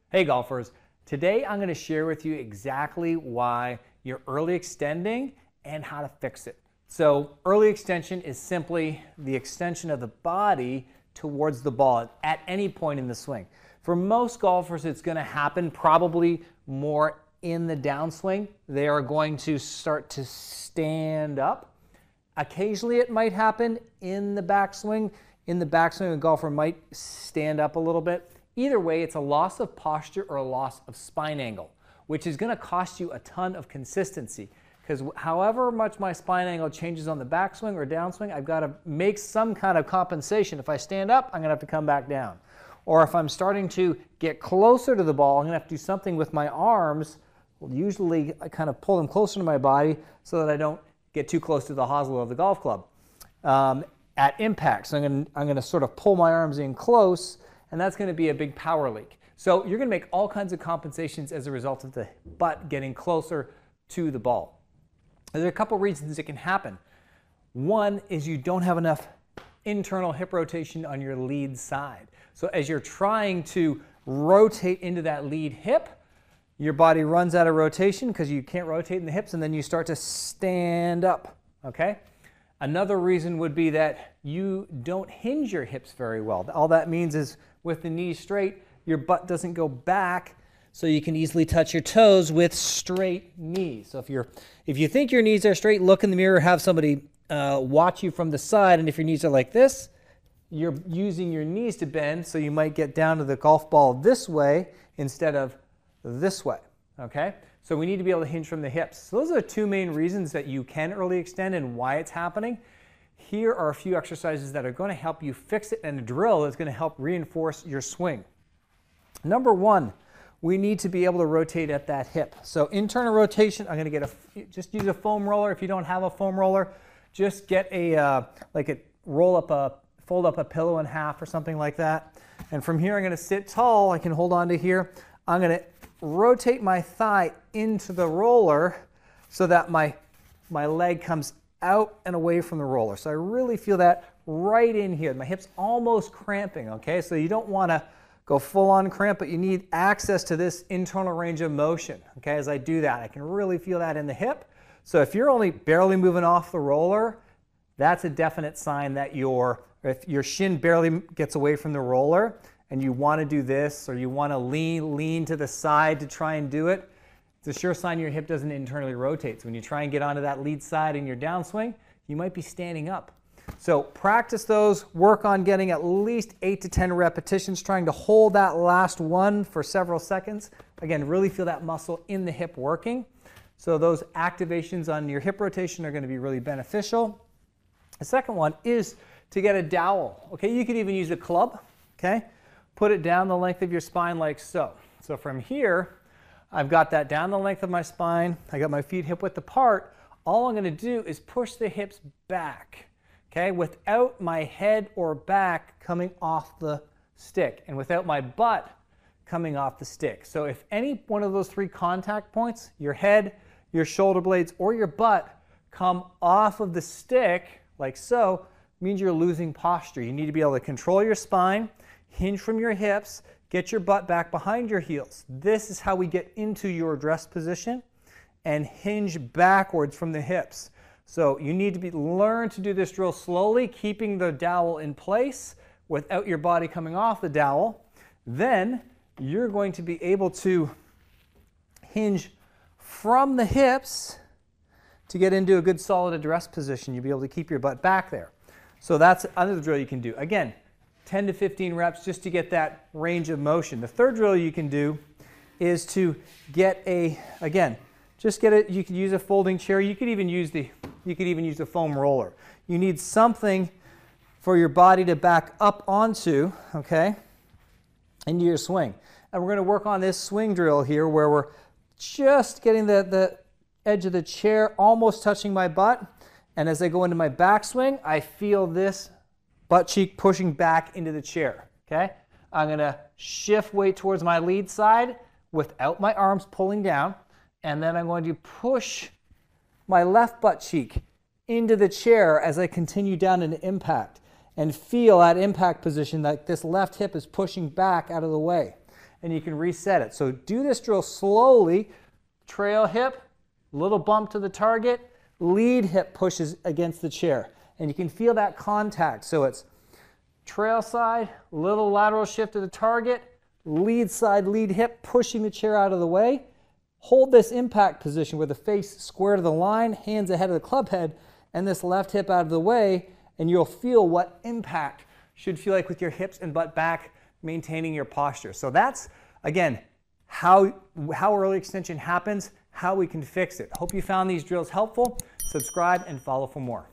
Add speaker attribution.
Speaker 1: Hey golfers, today I'm going to share with you exactly why you're early extending and how to fix it. So early extension is simply the extension of the body towards the ball at any point in the swing. For most golfers, it's going to happen probably more in the downswing. They are going to start to stand up. Occasionally it might happen in the backswing. In the backswing, a golfer might stand up a little bit. Either way, it's a loss of posture or a loss of spine angle, which is going to cost you a ton of consistency. Because however much my spine angle changes on the backswing or downswing, I've got to make some kind of compensation. If I stand up, I'm going to have to come back down. Or if I'm starting to get closer to the ball, I'm going to have to do something with my arms. Usually I kind of pull them closer to my body so that I don't get too close to the hosel of the golf club at impact. So I'm going to sort of pull my arms in close, and that's going to be a big power leak. So you're going to make all kinds of compensations as a result of the butt getting closer to the ball. There are a couple reasons it can happen. One is you don't have enough internal hip rotation on your lead side. So as you're trying to rotate into that lead hip, your body runs out of rotation because you can't rotate in the hips, and then you start to stand up, okay? Another reason would be that you don't hinge your hips very well. All that means is with the knees straight, your butt doesn't go back, so you can easily touch your toes with straight knees. So if you think your knees are straight, look in the mirror, have somebody watch you from the side, and if your knees are like this, you're using your knees to bend, so you might get down to the golf ball this way instead of this way, okay? So we need to be able to hinge from the hips. So those are the two main reasons that you can early extend and why it's happening. Here are a few exercises that are going to help you fix it, and a drill that's going to help reinforce your swing. Number one, we need to be able to rotate at that hip. So internal rotation, I'm going to just use a foam roller. If you don't have a foam roller, just get fold up a pillow in half or something like that. And from here, I'm going to sit tall. I can hold on to here. I'm going to rotate my thigh into the roller so that my leg comes out and away from the roller. So I really feel that right in here. My hip's almost cramping, okay? So you don't want to go full on cramp, but you need access to this internal range of motion, okay? As I do that, I can really feel that in the hip. So if you're only barely moving off the roller, that's a definite sign that if your shin barely gets away from the roller and you want to do this, or you want to lean to the side to try and do it, it's a sure sign your hip doesn't internally rotate. So when you try and get onto that lead side in your downswing, you might be standing up. So practice those, work on getting at least 8 to 10 repetitions, trying to hold that last one for several seconds. Again, really feel that muscle in the hip working. So those activations on your hip rotation are going to be really beneficial. The second one is to get a dowel. Okay, you could even use a club, okay? Put it down the length of your spine like so. So from here, I've got that down the length of my spine. I got my feet hip width apart. All I'm going to do is push the hips back, okay, without my head or back coming off the stick and without my butt coming off the stick. So if any one of those three contact points, your head, your shoulder blades, or your butt come off of the stick like so, means you're losing posture. You need to be able to control your spine, hinge from your hips, get your butt back behind your heels. This is how we get into your dress position and hinge backwards from the hips. So you need to learn to do this drill slowly, keeping the dowel in place without your body coming off the dowel. Then you're going to be able to hinge from the hips to get into a good solid address position. You'll be able to keep your butt back there. So that's another drill you can do. Again, 10 to 15 reps just to get that range of motion. The third drill you can do is to get you could use a folding chair. You could even use the foam roller. You need something for your body to back up onto, okay, into your swing. And we're going to work on this swing drill here where we're just getting the edge of the chair almost touching my butt. And as I go into my backswing, I feel this butt cheek pushing back into the chair, okay? I'm going to shift weight towards my lead side without my arms pulling down, and then I'm going to push my left butt cheek into the chair as I continue down into impact, and feel that impact position, like this left hip is pushing back out of the way. and you can reset it. So do this drill slowly. Trail hip, little bump to the target, lead hip pushes against the chair. And you can feel that contact. So it's trail side, little lateral shift to the target, lead side, lead hip, pushing the chair out of the way. Hold this impact position with the face square to the line, hands ahead of the club head, and this left hip out of the way, and you'll feel what impact should feel like with your hips and butt back, maintaining your posture. So that's, again, how early extension happens, how we can fix it. Hope you found these drills helpful. Subscribe and follow for more.